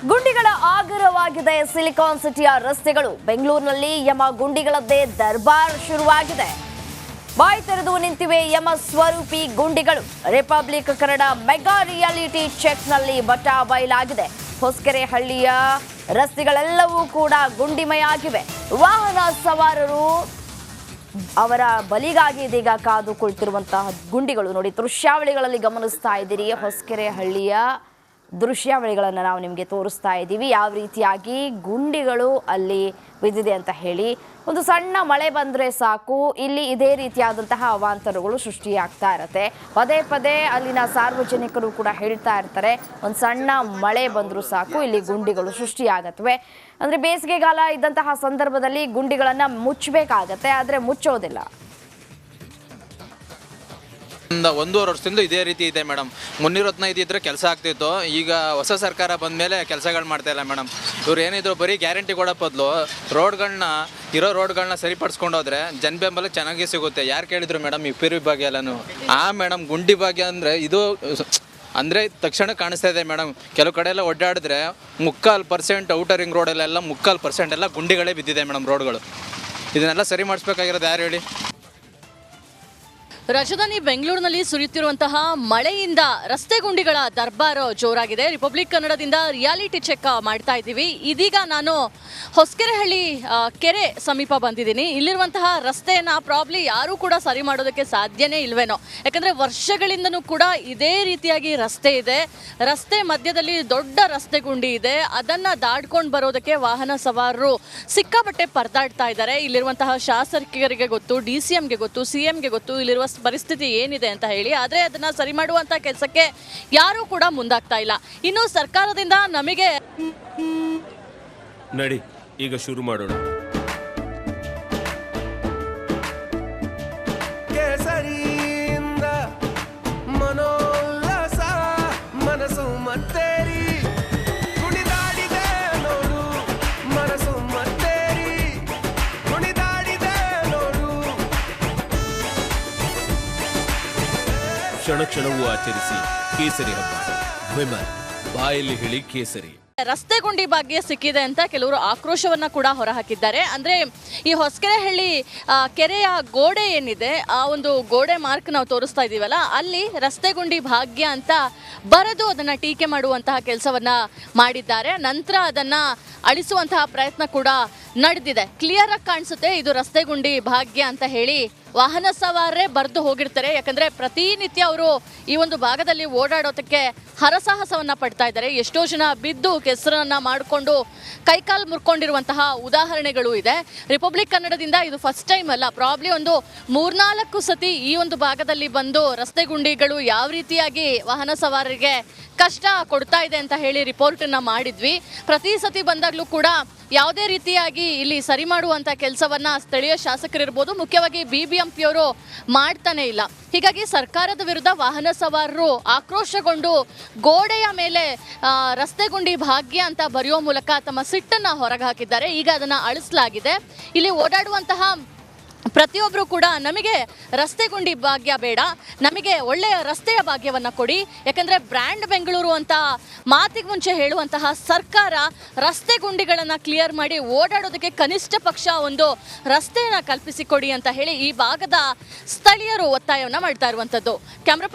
ಗುಂಡಿಗಳ ಆಗರವಾಗಿದೆ silicon ಸಿಟಿಯ ರಸ್ತೆಗಳು. ಬೆಂಗಳೂರಿನಲ್ಲಿ ಯಮ ಗುಂಡಿಗಳದ್ದೇ ದರ್ಬಾರ್ ಶುರುವಾಗಿದೆ. ಬಾಯಿ ತೆರೆದು ನಿಂತಿವೆ ಯಮ ಸ್ವರೂಪಿ ಗುಂಡಿಗಳು. ರಿಪಬ್ಲಿಕ್ ಕನ್ನಡ ಮೆಗಾ ರಿಯಾಲಿಟಿ ಚೆಕ್ನಲ್ಲಿ ಬಟ ಬಯಲಾಗಿದೆ. ಹೊಸಕೆರೆ ಹಳ್ಳಿಯ ರಸ್ತೆಗಳೆಲ್ಲವೂ ಕೂಡ ಗುಂಡಿಮಯ ಆಗಿವೆ. ವಾಹನ ಸವಾರರು ಅವರ ಬಲಿಗಾಗಿ ಇದೀಗ ಕಾದು ಕುಳಿತಿರುವಂತಹ ಗುಂಡಿಗಳು ನೋಡಿ, ದೃಶ್ಯಾವಳಿಗಳಲ್ಲಿ ಗಮನಿಸ್ತಾ ಇದ್ದೀರಿ. ಹೊಸಕೆರೆ ಹಳ್ಳಿಯ ದೃಶ್ಯಾವಳಿಗಳನ್ನು ನಾವು ನಿಮಗೆ ತೋರಿಸ್ತಾ ಇದ್ದೀವಿ, ಯಾವ ರೀತಿಯಾಗಿ ಗುಂಡಿಗಳು ಅಲ್ಲಿ ಬಿದ್ದಿದೆ ಅಂತ ಹೇಳಿ. ಒಂದು ಸಣ್ಣ ಮಳೆ ಬಂದರೆ ಸಾಕು, ಇಲ್ಲಿ ಇದೇ ರೀತಿಯಾದಂತಹ ಅವಾಂತರಗಳು ಸೃಷ್ಟಿಯಾಗ್ತಾ ಇರುತ್ತೆ. ಪದೇ ಪದೇ ಅಲ್ಲಿನ ಸಾರ್ವಜನಿಕರು ಕೂಡ ಹೇಳ್ತಾ ಇರ್ತಾರೆ, ಒಂದು ಸಣ್ಣ ಮಳೆ ಬಂದರೂ ಸಾಕು ಇಲ್ಲಿ ಗುಂಡಿಗಳು ಸೃಷ್ಟಿಯಾಗತ್ವೆ. ಅಂದರೆ ಬೇಸಿಗೆಗಾಲ ಇದ್ದಂತಹ ಸಂದರ್ಭದಲ್ಲಿ ಗುಂಡಿಗಳನ್ನು ಮುಚ್ಚಬೇಕಾಗತ್ತೆ, ಆದರೆ ಮುಚ್ಚೋದಿಲ್ಲ. 1.5 ವರ್ಷದಿಂದ ಇದೇ ರೀತಿ ಇದೆ ಮೇಡಮ್. ಮುನ್ನಿರತ್ನ ಇದ್ದಿದ್ರೆ ಕೆಲಸ ಆಗ್ತಿತ್ತು. ಈಗ ಹೊಸ ಸರ್ಕಾರ ಬಂದ ಮೇಲೆ ಕೆಲಸಗಳು ಮಾಡ್ತಾ ಇಲ್ಲ ಮೇಡಮ್. ಇವ್ರು ಏನಿದ್ರು ಬರೀ ಗ್ಯಾರಂಟಿ ಕೊಡೋ ಬದಲು ರೋಡ್ಗಳನ್ನ ಸರಿಪಡಿಸ್ಕೊಂಡು ಹೋದ್ರೆ ಜನ ಬೆಂಬಲ ಚೆನ್ನಾಗಿ ಸಿಗುತ್ತೆ. ಯಾರು ಕೇಳಿದ್ರು ಮೇಡಮ್ ಈ ಪಿರಿ ಭಾಗ್ಯ ಎಲ್ಲನೂ ಮೇಡಮ್ ಗುಂಡಿ ಭಾಗ್ಯ ಅಂದರೆ ಇದು ಅಂದರೆ ತಕ್ಷಣ ಕಾಣಿಸ್ತಾ ಇದೆ ಮೇಡಮ್. ಕೆಲವು ಕಡೆ ಎಲ್ಲ ಒಡ್ಡಾಡಿದ್ರೆ 3/4% ಔಟರ್ ರಿಂಗ್ ರೋಡಲ್ಲೆಲ್ಲ 3/4% ಎಲ್ಲ ಗುಂಡಿಗಳೇ ಬಿದ್ದಿದೆ ಮೇಡಮ್ ರೋಡ್ಗಳು. ಇದನ್ನೆಲ್ಲ ಸರಿ ಮಾಡಿಸ್ಬೇಕಾಗಿರೋದು ಯಾರು ಹೇಳಿ? ರಾಜಧಾನಿ ಬೆಂಗಳೂರಿನಲ್ಲಿ ಸುರಿಯುತ್ತಿರುವಂತಹ ಮಳೆಯಿಂದ ರಸ್ತೆ ಗುಂಡಿಗಳ ದರ್ಬಾರ್ ಜೋರಾಗಿದೆ. ರಿಪಬ್ಲಿಕ್ ಕನ್ನಡದಿಂದ ರಿಯಾಲಿಟಿ ಚೆಕ್ ಮಾಡ್ತಾ ಇದ್ದೀವಿ. ಇದೀಗ ನಾನು ಹೊಸಕೆರೆಹಳ್ಳಿ ಕೆರೆ ಸಮೀಪ ಬಂದಿದ್ದೀನಿ. ಇಲ್ಲಿರುವಂತಹ ರಸ್ತೆಯನ್ನು ಪ್ರಾಬ್ಲಿ ಯಾರೂ ಕೂಡ ಸರಿ ಮಾಡೋದಕ್ಕೆ ಸಾಧ್ಯನೇ ಇಲ್ವೇನೋ, ಯಾಕಂದರೆ ವರ್ಷಗಳಿಂದನೂ ಕೂಡ ಇದೇ ರೀತಿಯಾಗಿ ರಸ್ತೆ ಇದೆ. ರಸ್ತೆ ಮಧ್ಯದಲ್ಲಿ ದೊಡ್ಡ ರಸ್ತೆ ಗುಂಡಿ ಇದೆ. ಅದನ್ನು ದಾಟ್ಕೊಂಡು ಬರೋದಕ್ಕೆ ವಾಹನ ಸವಾರರು ಸಿಕ್ಕಾಪಟ್ಟೆ ಪರದಾಡ್ತಾ ಇದ್ದಾರೆ. ಇಲ್ಲಿರುವಂತಹ ಶಾಸಕರಿಗೆ ಗೊತ್ತು, DCMಗೆ ಗೊತ್ತು, CMಗೆ ಗೊತ್ತು ಇಲ್ಲಿರುವ ಪರಿಸ್ಥಿತಿ ಏನಿದೆ ಅಂತ ಹೇಳಿ. ಆದರೆ ಅದನ್ನ ಸರಿ ಮಾಡುವಂತ ಕೆಲಸಕ್ಕೆ ಯಾರೂ ಕೂಡ ಮುಂದಾಗ್ತಾ ಇಲ್ಲ. ಇನ್ನು ಸರ್ಕಾರದಿಂದ ನಮಗೆ ನಡಿ ಈಗ ಶುರು ಮಾಡೋಣ. ಕೇಸರಿಯಿಂದ ಮನೋಲ್ಲಾಸ ಮನಸ್ಸು ಮತ್ತೇರಿ ಕುಣಿದಾಡಿದೆ ನೋಡು, ಮನಸ್ಸು ಮತ್ತೇರಿ ಕುಣಿದಾಡಿದೆ ನೋಡು. ಕ್ಷಣ ಕ್ಷಣವೂ ಆಚರಿಸಿ ಕೇಸರಿ ಹಬ್ಬ. ವಿಮಲ್ ಬಾಯಲ್ಲಿ ಹೇಳಿ ಕೇಸರಿ. ರಸ್ತೆ ಗುಂಡಿ ಭಾಗ್ಯ ಸಿಕ್ಕಿದೆ ಅಂತ ಕೆಲವರು ಆಕ್ರೋಶವನ್ನ ಕೂಡ ಹೊರಹಾಕಿದ್ದಾರೆ. ಅಂದ್ರೆ ಈ ಹೊಸಕೆರೆಹಳ್ಳಿ ಕೆರೆಯ ಗೋಡೆ ಏನಿದೆ, ಆ ಒಂದು ಗೋಡೆ ಮಾರ್ಕ್ ನಾವು ತೋರಿಸ್ತಾ ಇದೀವಲ್ಲ, ಅಲ್ಲಿ ರಸ್ತೆ ಗುಂಡಿ ಭಾಗ್ಯ ಅಂತ ಬರೆದು ಅದನ್ನ ಟೀಕೆ ಮಾಡುವಂತಹ ಕೆಲಸವನ್ನ ಮಾಡಿದ್ದಾರೆ. ನಂತರ ಅದನ್ನ ಅಳಿಸುವಂತಹ ಪ್ರಯತ್ನ ಕೂಡ ನಡೆದಿದೆ. ಕ್ಲಿಯರ್ ಆಗಿ ಕಾಣಿಸುತ್ತೆ ಇದು ರಸ್ತೆ ಗುಂಡಿ ಭಾಗ್ಯ ಅಂತ ಹೇಳಿ. ವಾಹನ ಸವಾರರೇ ಬರೆದು ಹೋಗಿರ್ತಾರೆ, ಯಾಕಂದ್ರೆ ಪ್ರತಿನಿತ್ಯ ಅವರು ಈ ಒಂದು ಭಾಗದಲ್ಲಿ ಓಡಾಡೋದಕ್ಕೆ ಹರಸಾಹಸವನ್ನ ಪಡ್ತಾ ಇದ್ದಾರೆ. ಎಷ್ಟೋ ಜನ ಬಿದ್ದು ಕೆಸರನ್ನ ಮಾಡಿಕೊಂಡು ಕೈಕಾಲು ಮುರ್ಕೊಂಡಿರುವಂತಹ ಉದಾಹರಣೆಗಳು ಇದೆ. ರಿಪಬ್ಲಿಕ್ ಕನ್ನಡದಿಂದ ಇದು ಫಸ್ಟ್ ಟೈಮ್ ಅಲ್ಲ, ಪ್ರಾಬ್ಲಿ ಒಂದು 3-4 ಸತಿ ಈ ಒಂದು ಭಾಗದಲ್ಲಿ ಬಂದು ರಸ್ತೆ ಗುಂಡಿಗಳು ಯಾವ ರೀತಿಯಾಗಿ ವಾಹನ ಸವಾರರಿಗೆ ಕಷ್ಟ ಕೊಡ್ತಾ ಇದೆ ಅಂತ ಹೇಳಿ ರಿಪೋರ್ಟನ್ನು ಮಾಡಿದ್ವಿ. ಪ್ರತಿ ಸತಿ ಬಂದಾಗಲೂ ಕೂಡ ಯಾವುದೇ ರೀತಿಯಾಗಿ ಇಲ್ಲಿ ಸರಿ ಮಾಡುವಂಥ ಕೆಲಸವನ್ನು ಸ್ಥಳೀಯ ಶಾಸಕರಿರ್ಬೋದು, ಮುಖ್ಯವಾಗಿ BBMP ಅವರು ಮಾಡ್ತಾನೆ ಇಲ್ಲ. ಹೀಗಾಗಿ ಸರ್ಕಾರದ ವಿರುದ್ಧ ವಾಹನ ಸವಾರರು ಆಕ್ರೋಶಗೊಂಡು ಗೋಡೆಯ ಮೇಲೆ ರಸ್ತೆ ಗುಂಡಿ ಭಾಗ್ಯ ಅಂತ ಬರೆಯೋ ಮೂಲಕ ತಮ್ಮ ಸಿಟ್ಟನ್ನು ಹೊರಗೆ ಹಾಕಿದ್ದಾರೆ. ಈಗ ಅದನ್ನು ಅಳಿಸಲಾಗಿದೆ. ಇಲ್ಲಿ ಓಡಾಡುವಂತಹ ಪ್ರತಿಯೊಬ್ಬರು ಕೂಡ ನಮಗೆ ರಸ್ತೆ ಗುಂಡಿ ಭಾಗ್ಯ ಬೇಡ, ನಮಗೆ ಒಳ್ಳೆಯ ರಸ್ತೆಯ ಭಾಗ್ಯವನ್ನು ಕೊಡಿ. ಯಾಕಂದರೆ ಬ್ರ್ಯಾಂಡ್ ಬೆಂಗಳೂರು ಅಂತ ಮಾತಿಗೆ ಮುಂಚೆ ಹೇಳುವಂತಹ ಸರ್ಕಾರ ರಸ್ತೆ ಗುಂಡಿಗಳನ್ನು ಕ್ಲಿಯರ್ ಮಾಡಿ ಓಡಾಡೋದಕ್ಕೆ ಕನಿಷ್ಠ ಪಕ್ಷ ಒಂದು ರಸ್ತೆಯನ್ನು ಕಲ್ಪಿಸಿಕೊಡಿ ಅಂತ ಹೇಳಿ ಈ ಭಾಗದ ಸ್ಥಳೀಯರು ಒತ್ತಾಯವನ್ನು ಮಾಡ್ತಾ ಇರುವಂಥದ್ದು. ಕ್ಯಾಮ್ರಾ